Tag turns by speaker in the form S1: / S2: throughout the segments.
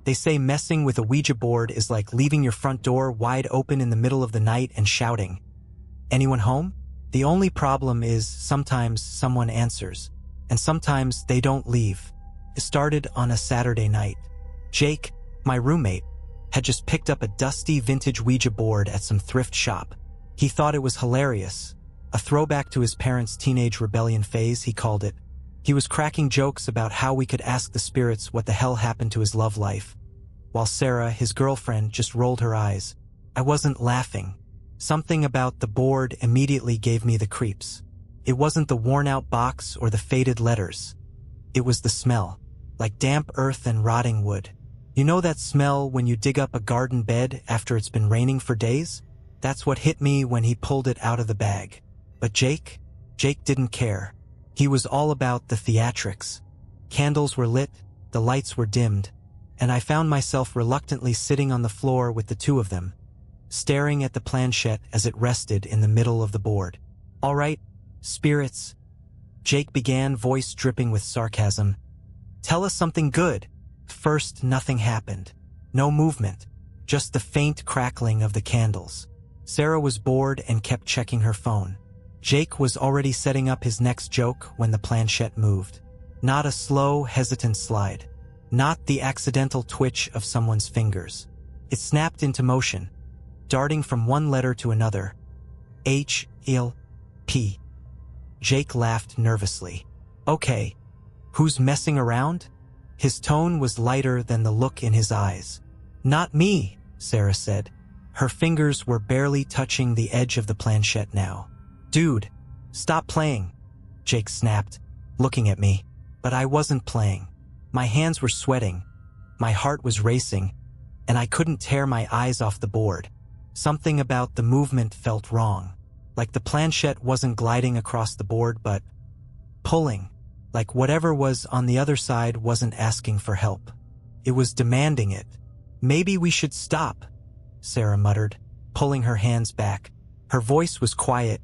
S1: They say messing with a Ouija board is like leaving your front door wide open in the middle of the night and shouting, "Anyone home?" The only problem is sometimes someone answers, and sometimes they don't leave. It started on a Saturday night. Jake, my roommate, had just picked up a dusty vintage Ouija board at some thrift shop. He thought it was hilarious. A throwback to his parents' teenage rebellion phase, he called it. He was cracking jokes about how we could ask the spirits what the hell happened to his love life, while Sarah, his girlfriend, just rolled her eyes. I wasn't laughing. Something about the board immediately gave me the creeps. It wasn't the worn-out box or the faded letters. It was the smell, like damp earth and rotting wood. You know that smell when you dig up a garden bed after it's been raining for days? That's what hit me when he pulled it out of the bag. But Jake didn't care. He was all about the theatrics. Candles were lit, the lights were dimmed, and I found myself reluctantly sitting on the floor with the two of them, staring at the planchette as it rested in the middle of the board. "All right, spirits," Jake began, voice dripping with sarcasm. "Tell us something good." First, nothing happened. No movement, just the faint crackling of the candles. Sarah was bored and kept checking her phone. Jake was already setting up his next joke when the planchette moved. Not a slow, hesitant slide. Not the accidental twitch of someone's fingers. It snapped into motion, darting from one letter to another. H-L-P. Jake laughed nervously. "Okay, who's messing around?" His tone was lighter than the look in his eyes. "Not me," Sarah said. Her fingers were barely touching the edge of the planchette now. "Dude, stop playing," Jake snapped, looking at me. But I wasn't playing. My hands were sweating, my heart was racing, and I couldn't tear my eyes off the board. Something about the movement felt wrong. Like the planchette wasn't gliding across the board but pulling. Like whatever was on the other side wasn't asking for help. It was demanding it. "Maybe we should stop," Sarah muttered, pulling her hands back. Her voice was quiet,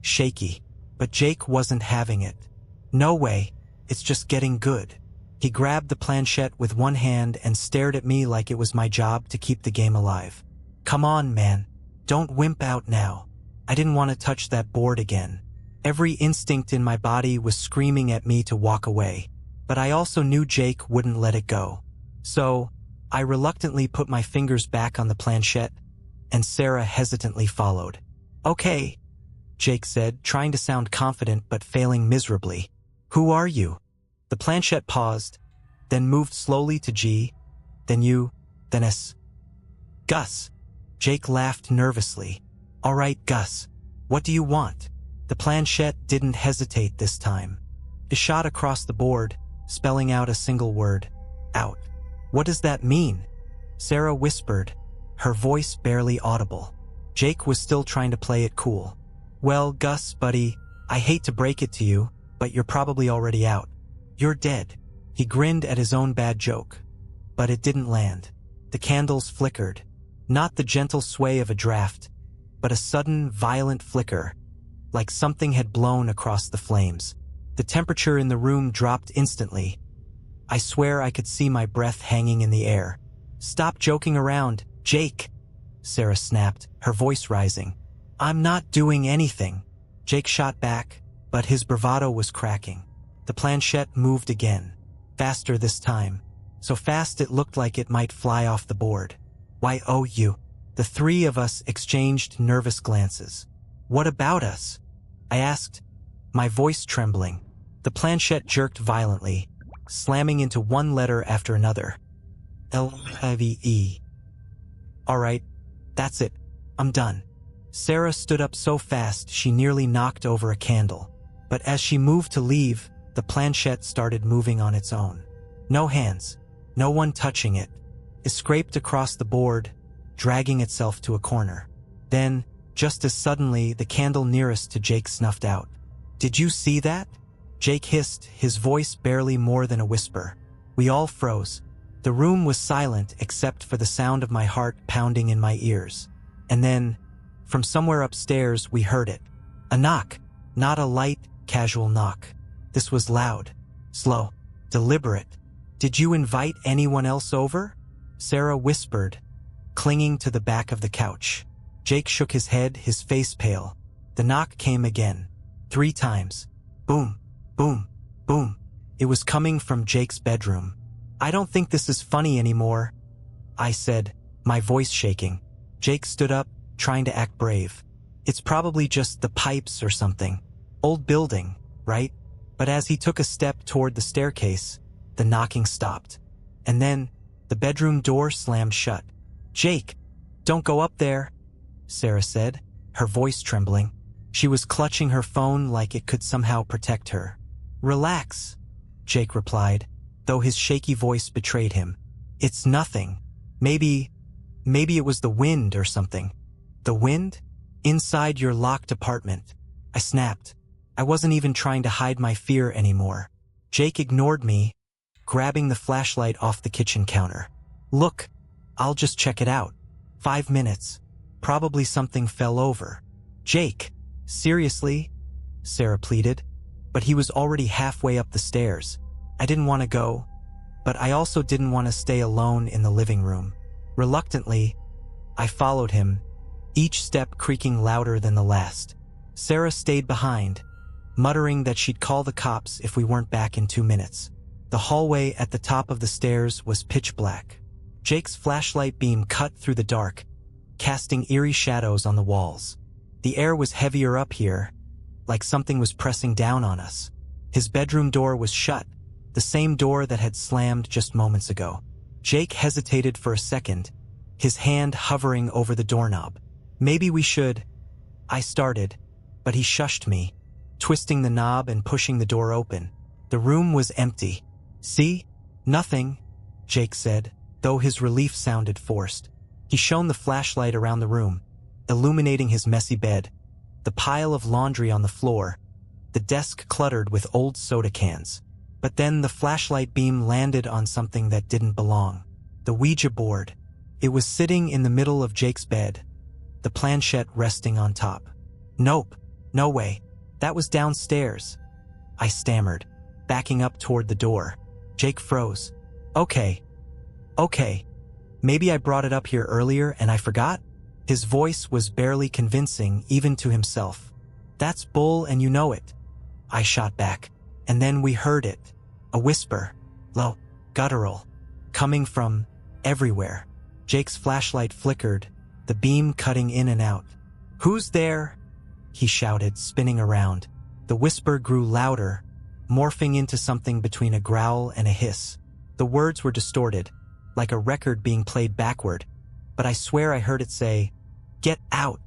S1: shaky, but Jake wasn't having it. "No way, it's just getting good." He grabbed the planchette with one hand and stared at me like it was my job to keep the game alive. "Come on, man. Don't wimp out now." I didn't want to touch that board again. Every instinct in my body was screaming at me to walk away, but I also knew Jake wouldn't let it go. So, I reluctantly put my fingers back on the planchette, and Sarah hesitantly followed. "Okay," Jake said, trying to sound confident but failing miserably. "Who are you?" The planchette paused, then moved slowly to G, then U, then S. "Gus." Jake laughed nervously. "All right, Gus. What do you want?" The planchette didn't hesitate this time. It shot across the board, spelling out a single word. "Out." "What does that mean?" Sarah whispered, her voice barely audible. Jake was still trying to play it cool. "Well, Gus, buddy, I hate to break it to you, but you're probably already out. You're dead." He grinned at his own bad joke. But it didn't land. The candles flickered. Not the gentle sway of a draft, but a sudden, violent flicker, like something had blown across the flames. The temperature in the room dropped instantly. I swear I could see my breath hanging in the air. "Stop joking around, Jake," Sarah snapped, her voice rising. "I'm not doing anything." Jake shot back, but his bravado was cracking. The planchette moved again, faster this time, so fast it looked like it might fly off the board. "Why, oh you." The three of us exchanged nervous glances. "What about us?" I asked, my voice trembling. The planchette jerked violently, slamming into one letter after another. L-I-V-E. "All right, that's it. I'm done." Sarah stood up so fast she nearly knocked over a candle. But as she moved to leave, the planchette started moving on its own. No hands, no one touching it. It scraped across the board, dragging itself to a corner. Then, just as suddenly, the candle nearest to Jake snuffed out. "Did you see that?" Jake hissed, his voice barely more than a whisper. We all froze. The room was silent except for the sound of my heart pounding in my ears. And then, from somewhere upstairs, we heard it. A knock, not a light, casual knock. This was loud, slow, deliberate. "Did you invite anyone else over?" Sarah whispered, clinging to the back of the couch. Jake shook his head, his face pale. The knock came again. 3 times. Boom, boom, boom. It was coming from Jake's bedroom. I don't think this is funny anymore, I said, my voice shaking. Jake stood up, trying to act brave. It's probably just the pipes or something. Old building, right? But as he took a step toward the staircase, the knocking stopped. And then, the bedroom door slammed shut. Jake, don't go up there, Sarah said, her voice trembling. She was clutching her phone like it could somehow protect her. Relax, Jake replied, though his shaky voice betrayed him. It's nothing. Maybe it was the wind or something. The wind? Inside your locked apartment. I snapped. I wasn't even trying to hide my fear anymore. Jake ignored me, grabbing the flashlight off the kitchen counter. Look, I'll just check it out. 5 minutes. Probably something fell over. Jake, seriously? Sarah pleaded, but he was already halfway up the stairs. I didn't want to go, but I also didn't want to stay alone in the living room. Reluctantly, I followed him, each step creaking louder than the last. Sarah stayed behind, muttering that she'd call the cops if we weren't back in 2 minutes. The hallway at the top of the stairs was pitch black. Jake's flashlight beam cut through the dark, casting eerie shadows on the walls. The air was heavier up here, like something was pressing down on us. His bedroom door was shut, the same door that had slammed just moments ago. Jake hesitated for a second, his hand hovering over the doorknob. Maybe we should, I started, but he shushed me, twisting the knob and pushing the door open. The room was empty. See? Nothing, Jake said, though his relief sounded forced. He shone the flashlight around the room, illuminating his messy bed, the pile of laundry on the floor, the desk cluttered with old soda cans. But then the flashlight beam landed on something that didn't belong. The Ouija board. It was sitting in the middle of Jake's bed, the planchette resting on top. Nope, no way. That was downstairs, I stammered, backing up toward the door. Jake froze. Okay. Maybe I brought it up here earlier and I forgot? His voice was barely convincing even to himself. That's bull and you know it, I shot back. And then we heard it. A whisper, low, guttural, coming from everywhere. Jake's flashlight flickered, the beam cutting in and out. Who's there? He shouted, spinning around. The whisper grew louder, morphing into something between a growl and a hiss. The words were distorted, like a record being played backward, but I swear I heard it say, "Get out!"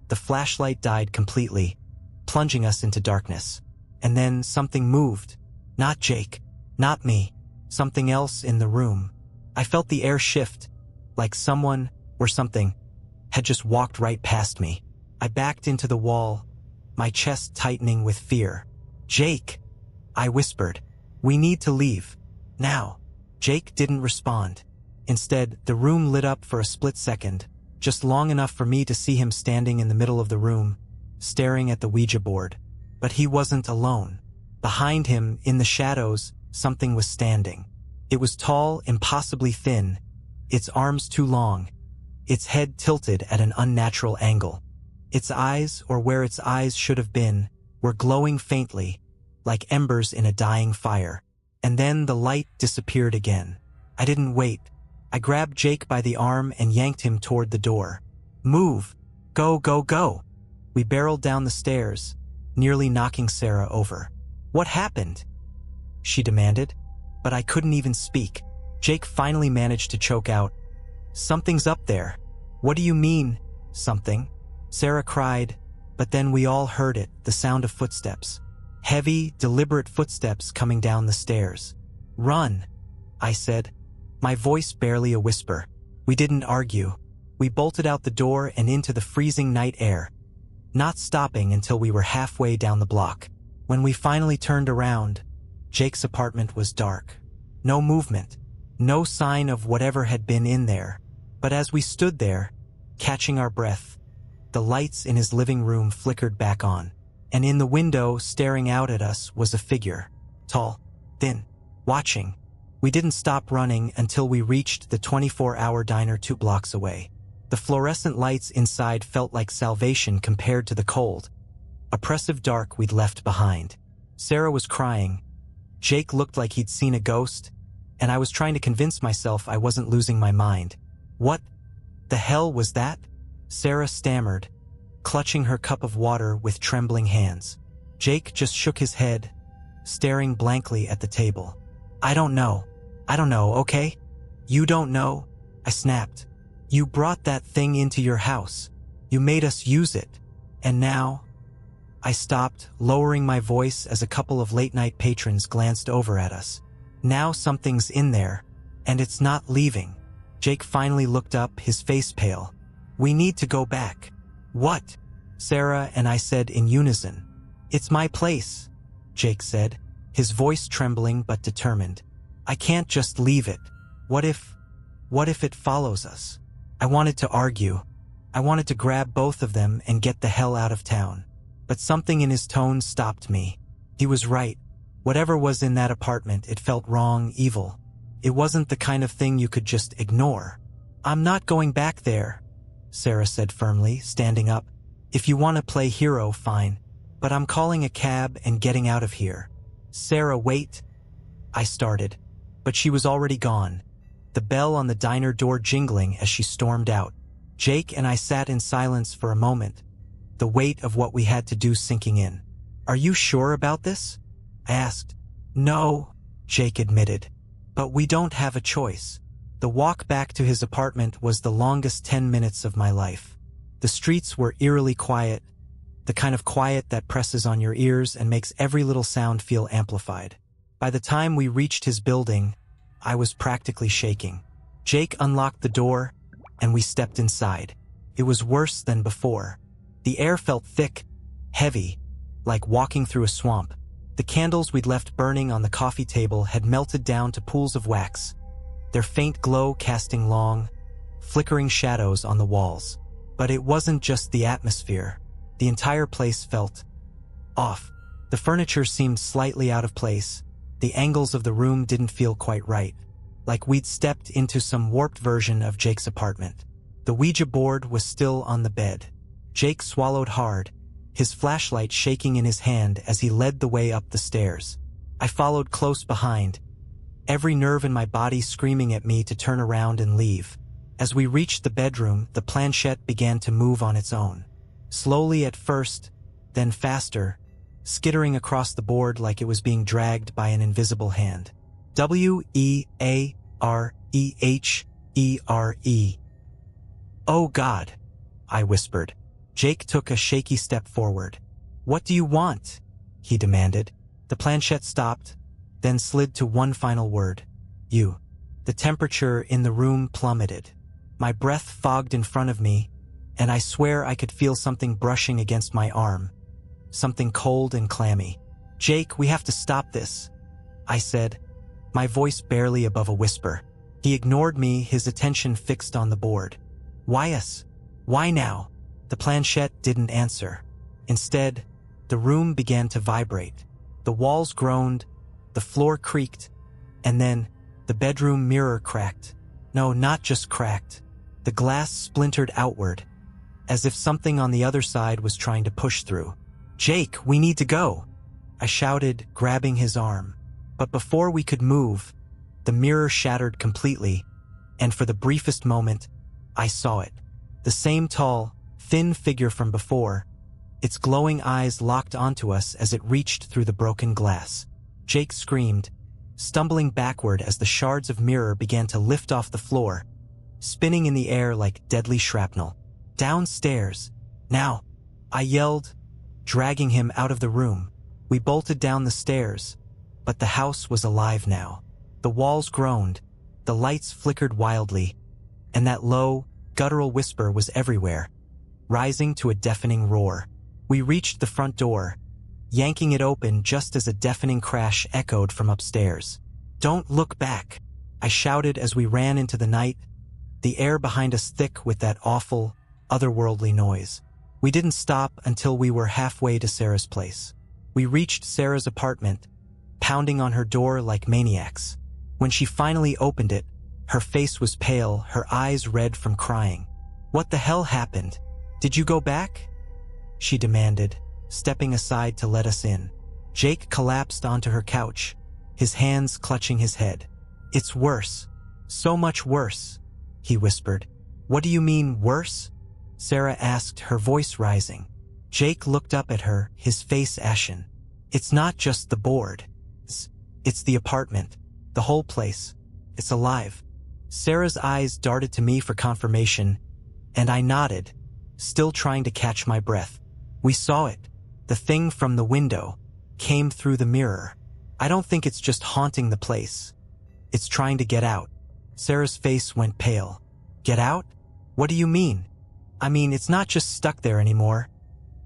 S1: The flashlight died completely, plunging us into darkness. And then something moved. Not Jake, not me, something else in the room. I felt the air shift, like someone, or something, had just walked right past me. I backed into the wall, my chest tightening with fear. Jake, I whispered. We need to leave. Now. Jake didn't respond. Instead, the room lit up for a split second, just long enough for me to see him standing in the middle of the room, staring at the Ouija board. But he wasn't alone. Behind him, in the shadows, something was standing. It was tall, impossibly thin, its arms too long, its head tilted at an unnatural angle. Its eyes, or where its eyes should have been, were glowing faintly, like embers in a dying fire. And then the light disappeared again. I didn't wait. I grabbed Jake by the arm and yanked him toward the door. Move! Go, go, go! We barreled down the stairs, nearly knocking Sarah over. What happened? She demanded, but I couldn't even speak. Jake finally managed to choke out. Something's up there. What do you mean, something? Sarah cried, but then we all heard it, the sound of footsteps. Heavy, deliberate footsteps coming down the stairs. Run, I said, my voice barely a whisper. We didn't argue. We bolted out the door and into the freezing night air, not stopping until we were halfway down the block. When we finally turned around, Jake's apartment was dark. No movement, no sign of whatever had been in there. But as we stood there, catching our breath, the lights in his living room flickered back on, and in the window staring out at us was a figure, tall, thin, watching. We didn't stop running until we reached the 24-hour diner 2 blocks away. The fluorescent lights inside felt like salvation compared to the cold, oppressive dark we'd left behind. Sarah was crying. Jake looked like he'd seen a ghost, and I was trying to convince myself I wasn't losing my mind. What the hell was that? Sarah stammered, clutching her cup of water with trembling hands. Jake just shook his head, staring blankly at the table. I don't know, okay? You don't know? I snapped. You brought that thing into your house. You made us use it. And now? I stopped, lowering my voice as a couple of late-night patrons glanced over at us. Now something's in there, and it's not leaving. Jake finally looked up, his face pale. We need to go back. What? Sarah and I said in unison. It's my place, Jake said, his voice trembling but determined. I can't just leave it. What if it follows us? I wanted to argue. I wanted to grab both of them and get the hell out of town. But something in his tone stopped me. He was right. Whatever was in that apartment, it felt wrong, evil. It wasn't the kind of thing you could just ignore. I'm not going back there, Sarah said firmly, standing up. If you want to play hero, fine. But I'm calling a cab and getting out of here. Sarah, wait. I started, but she was already gone, the bell on the diner door jingling as she stormed out. Jake and I sat in silence for a moment, the weight of what we had to do sinking in. Are you sure about this? I asked. No, Jake admitted. But we don't have a choice. The walk back to his apartment was the longest 10 minutes of my life. The streets were eerily quiet, the kind of quiet that presses on your ears and makes every little sound feel amplified. By the time we reached his building, I was practically shaking. Jake unlocked the door, and we stepped inside. It was worse than before. The air felt thick, heavy, like walking through a swamp. The candles we'd left burning on the coffee table had melted down to pools of wax, their faint glow casting long, flickering shadows on the walls. But it wasn't just the atmosphere. The entire place felt off. The furniture seemed slightly out of place. The angles of the room didn't feel quite right, like we'd stepped into some warped version of Jake's apartment. The Ouija board was still on the bed. Jake swallowed hard, his flashlight shaking in his hand as he led the way up the stairs. I followed close behind, every nerve in my body screaming at me to turn around and leave. As we reached the bedroom, the planchette began to move on its own. Slowly at first, then faster, skittering across the board like it was being dragged by an invisible hand. Wearehere. Oh God, I whispered. Jake took a shaky step forward. What do you want? He demanded. The planchette stopped, then slid to one final word. You. The temperature in the room plummeted. My breath fogged in front of me, and I swear I could feel something brushing against my arm. Something cold and clammy. Jake, we have to stop this, I said, my voice barely above a whisper. He ignored me, his attention fixed on the board. Why us? Why now? The planchette didn't answer. Instead, the room began to vibrate. The walls groaned, the floor creaked, and then the bedroom mirror cracked. No, not just cracked. The glass splintered outward, as if something on the other side was trying to push through. Jake, we need to go, I shouted, grabbing his arm. But before we could move, the mirror shattered completely, and for the briefest moment, I saw it. The same tall, thin figure from before, its glowing eyes locked onto us as it reached through the broken glass. Jake screamed, stumbling backward as the shards of mirror began to lift off the floor, spinning in the air like deadly shrapnel. Downstairs. Now, I yelled, dragging him out of the room. We bolted down the stairs, but the house was alive now. The walls groaned, the lights flickered wildly, and that low, guttural whisper was everywhere, rising to a deafening roar. We reached the front door, yanking it open just as a deafening crash echoed from upstairs. Don't look back, I shouted as we ran into the night, the air behind us thick with that awful, otherworldly noise. We didn't stop until we were halfway to Sarah's place. We reached Sarah's apartment, pounding on her door like maniacs. When she finally opened it, her face was pale, her eyes red from crying. "What the hell happened? Did you go back?" she demanded, stepping aside to let us in. Jake collapsed onto her couch, his hands clutching his head. "It's worse. So much worse," he whispered. "What do you mean, worse?" Sarah asked, her voice rising. Jake looked up at her, his face ashen. "It's not just the board. It's the apartment. The whole place. It's alive." Sarah's eyes darted to me for confirmation, and I nodded, still trying to catch my breath. "We saw it. The thing from the window came through the mirror. I don't think it's just haunting the place. It's trying to get out." Sarah's face went pale. "Get out? What do you mean?" "I mean, it's not just stuck there anymore,"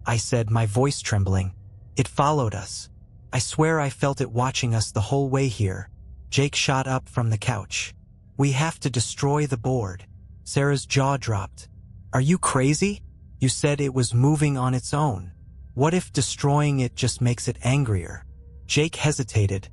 S1: I said, my voice trembling. "It followed us. I swear I felt it watching us the whole way here." Jake shot up from the couch. "We have to destroy the board." Sarah's jaw dropped. "Are you crazy? You said it was moving on its own. What if destroying it just makes it angrier?" Jake hesitated,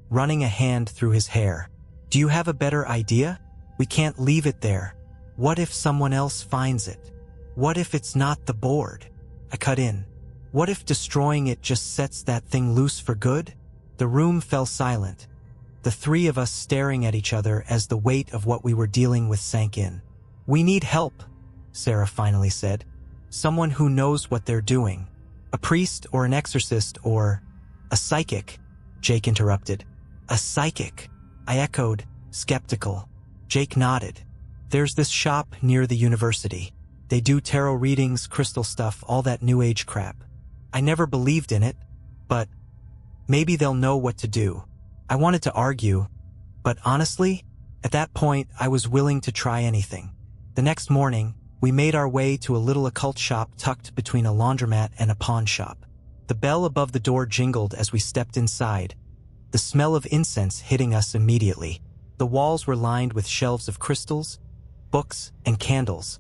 S1: running a hand through his hair. "Do you have a better idea? We can't leave it there. What if someone else finds it? What if it's not the board?" I cut in. "What if destroying it just sets that thing loose for good?" The room fell silent, the three of us staring at each other as the weight of what we were dealing with sank in. "We need help," Sarah finally said. "Someone who knows what they're doing. A priest or an exorcist or a psychic," Jake interrupted. "A psychic?" I echoed, skeptical. Jake nodded. "There's this shop near the university. They do tarot readings, crystal stuff, all that new age crap. I never believed in it, but maybe they'll know what to do." I wanted to argue, but honestly, at that point I was willing to try anything. The next morning, we made our way to a little occult shop tucked between a laundromat and a pawn shop. The bell above the door jingled as we stepped inside, the smell of incense hitting us immediately. The walls were lined with shelves of crystals, books, and candles,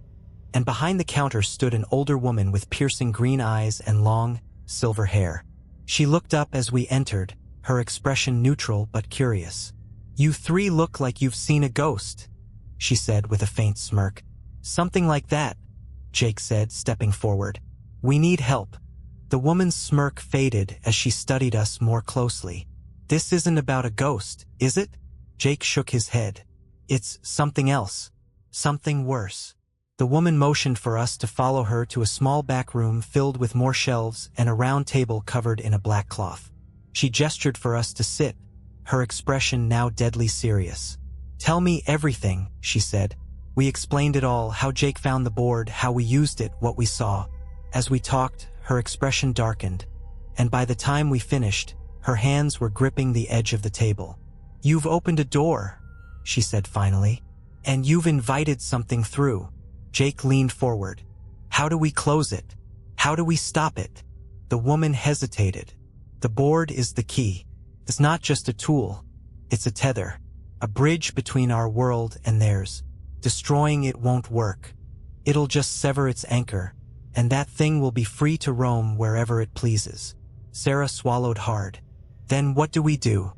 S1: and behind the counter stood an older woman with piercing green eyes and long, silver hair. She looked up as we entered, her expression neutral but curious. "You three look like you've seen a ghost," she said with a faint smirk. "Something like that," Jake said, stepping forward. "We need help." The woman's smirk faded as she studied us more closely. "This isn't about a ghost, is it?" Jake shook his head. "It's something else. Something worse." The woman motioned for us to follow her to a small back room filled with more shelves and a round table covered in a black cloth. She gestured for us to sit, her expression now deadly serious. "Tell me everything," she said. We explained it all, how Jake found the board, how we used it, what we saw. As we talked, her expression darkened, and by the time we finished, her hands were gripping the edge of the table. "You've opened a door," she said finally, "and you've invited something through." Jake leaned forward. "How do we close it? How do we stop it?" The woman hesitated. "The board is the key. It's not just a tool. It's a tether, a bridge between our world and theirs. Destroying it won't work. It'll just sever its anchor, and that thing will be free to roam wherever it pleases." Sarah swallowed hard. "Then what do we do?"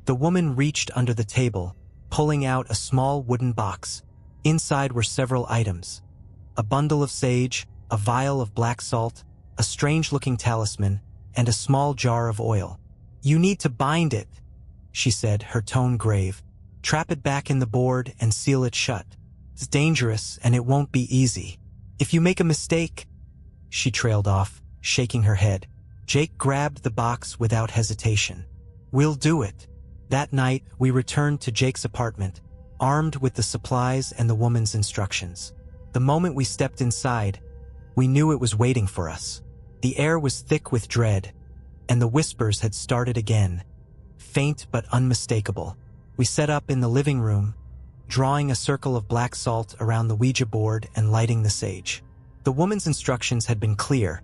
S1: The woman reached under the table, pulling out a small wooden box. Inside were several items: a bundle of sage, a vial of black salt, a strange-looking talisman, and a small jar of oil. "You need to bind it," she said, her tone grave. "Trap it back in the board and seal it shut. It's dangerous and it won't be easy. If you make a mistake—" She trailed off, shaking her head. Jake grabbed the box without hesitation. "We'll do it." That night, we returned to Jake's apartment, armed with the supplies and the woman's instructions. The moment we stepped inside, we knew it was waiting for us. The air was thick with dread, and the whispers had started again, faint but unmistakable. We set up in the living room, drawing a circle of black salt around the Ouija board and lighting the sage. The woman's instructions had been clear: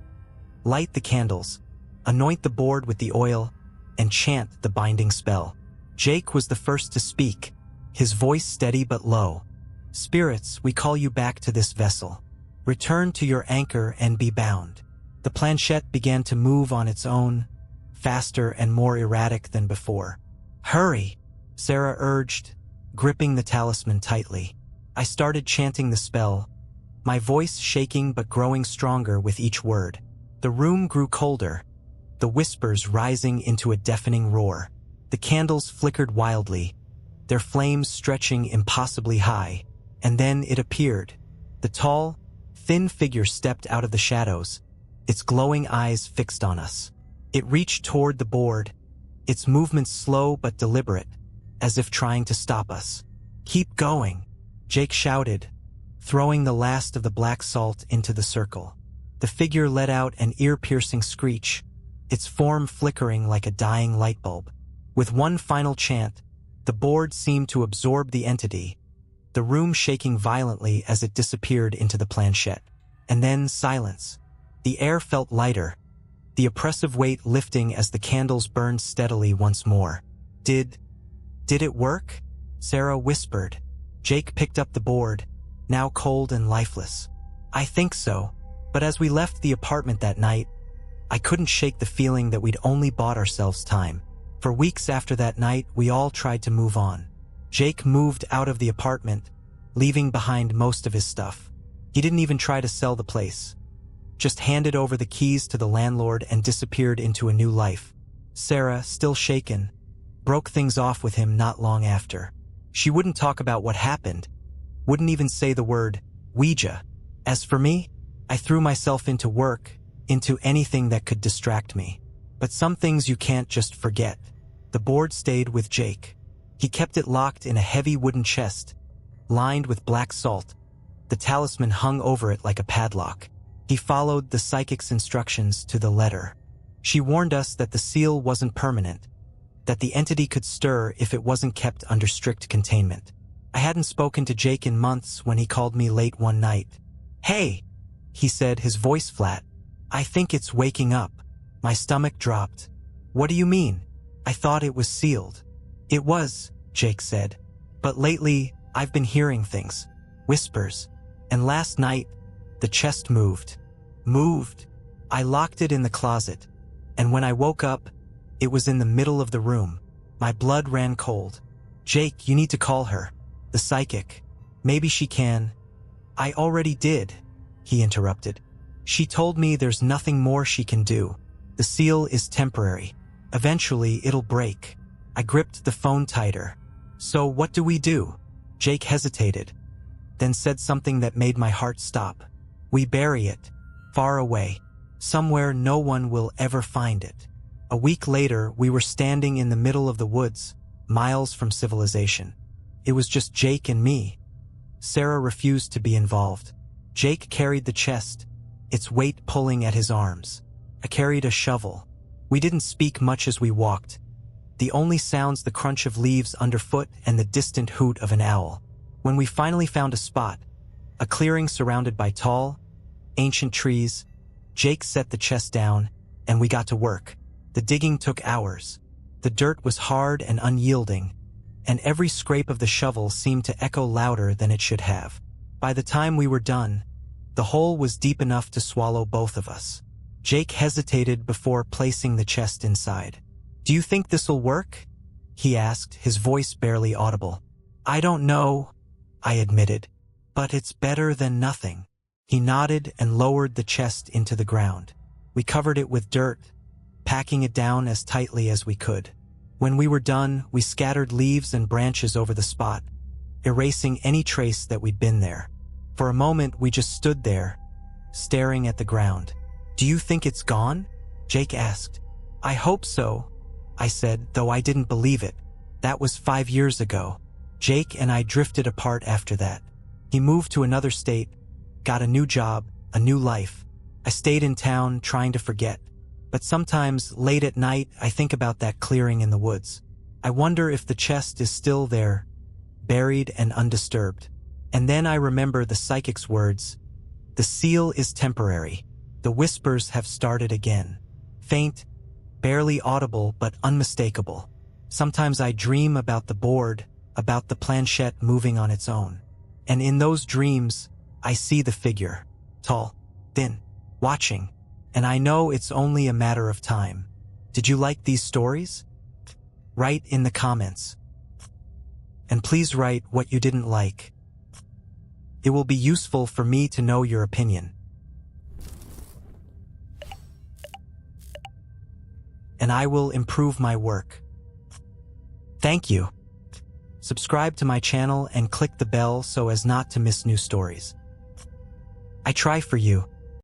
S1: light the candles, anoint the board with the oil, and chant the binding spell. Jake was the first to speak, his voice steady but low. "Spirits, we call you back to this vessel. Return to your anchor and be bound." The planchette began to move on its own, faster and more erratic than before. "Hurry," Sarah urged, gripping the talisman tightly. I started chanting the spell, my voice shaking but growing stronger with each word. The room grew colder, the whispers rising into a deafening roar. The candles flickered wildly, their flames stretching impossibly high, and then it appeared. The tall, thin figure stepped out of the shadows, its glowing eyes fixed on us. It reached toward the board, its movements slow but deliberate, as if trying to stop us. "Keep going," Jake shouted, throwing the last of the black salt into the circle. The figure let out an ear-piercing screech, its form flickering like a dying light bulb. With one final chant, the board seemed to absorb the entity, the room shaking violently as it disappeared into the planchette. And then silence. The air felt lighter, the oppressive weight lifting as the candles burned steadily once more. Did it work?" Sarah whispered. Jake picked up the board, now cold and lifeless. "I think so, but as we left the apartment that night, I couldn't shake the feeling that we'd only bought ourselves time. For weeks after that night, we all tried to move on. Jake moved out of the apartment, leaving behind most of his stuff. He didn't even try to sell the place, just handed over the keys to the landlord and disappeared into a new life. Sarah, still shaken, broke things off with him not long after. She wouldn't talk about what happened, wouldn't even say the word Ouija. As for me, I threw myself into work, into anything that could distract me. But some things you can't just forget. The board stayed with Jake. He kept it locked in a heavy wooden chest, lined with black salt. The talisman hung over it like a padlock. He followed the psychic's instructions to the letter. She warned us that the seal wasn't permanent, that the entity could stir if it wasn't kept under strict containment. I hadn't spoken to Jake in months when he called me late one night. "Hey," he said, his voice flat. "I think it's waking up." My stomach dropped. "What do you mean? I thought it was sealed." "It was," Jake said. "But lately, I've been hearing things. Whispers. And last night, the chest moved. I locked it in the closet. And when I woke up, it was in the middle of the room." My blood ran cold. "Jake, you need to call her. The psychic. Maybe she can." "I already did," he interrupted. "She told me there's nothing more she can do. The seal is temporary. Eventually, it'll break." I gripped the phone tighter. "So what do we do?" Jake hesitated, then said something that made my heart stop. "We bury it, far away, somewhere no one will ever find it." A week later, we were standing in the middle of the woods, miles from civilization. It was just Jake and me. Sarah refused to be involved. Jake carried the chest, its weight pulling at his arms. I carried a shovel. We didn't speak much as we walked. The only sounds the crunch of leaves underfoot and the distant hoot of an owl. When we finally found a spot, a clearing surrounded by tall, ancient trees, Jake set the chest down, and we got to work. The digging took hours. The dirt was hard and unyielding, and every scrape of the shovel seemed to echo louder than it should have. By the time we were done, the hole was deep enough to swallow both of us. Jake hesitated before placing the chest inside. "Do you think this'll work?" he asked, his voice barely audible. "I don't know," I admitted, "but it's better than nothing." He nodded and lowered the chest into the ground. We covered it with dirt, packing it down as tightly as we could. When we were done, we scattered leaves and branches over the spot, erasing any trace that we'd been there. For a moment, we just stood there, staring at the ground. "Do you think it's gone?" Jake asked. "I hope so," I said, though I didn't believe it. That was 5 years ago. Jake and I drifted apart after that. He moved to another state, got a new job, a new life. I stayed in town, trying to forget. But sometimes, late at night, I think about that clearing in the woods. I wonder if the chest is still there, buried and undisturbed. And then I remember the psychic's words. "The seal is temporary. The whispers have started again." Faint, barely audible but unmistakable. Sometimes I dream about the board, about the planchette moving on its own. And in those dreams, I see the figure, tall, thin, watching, and I know it's only a matter of time. Did you like these stories? Write in the comments. and please write what you didn't like. It will be useful for me to know your opinion. And I will improve my work. Thank you. Subscribe to my channel and click the bell so as not to miss new stories. I try for you.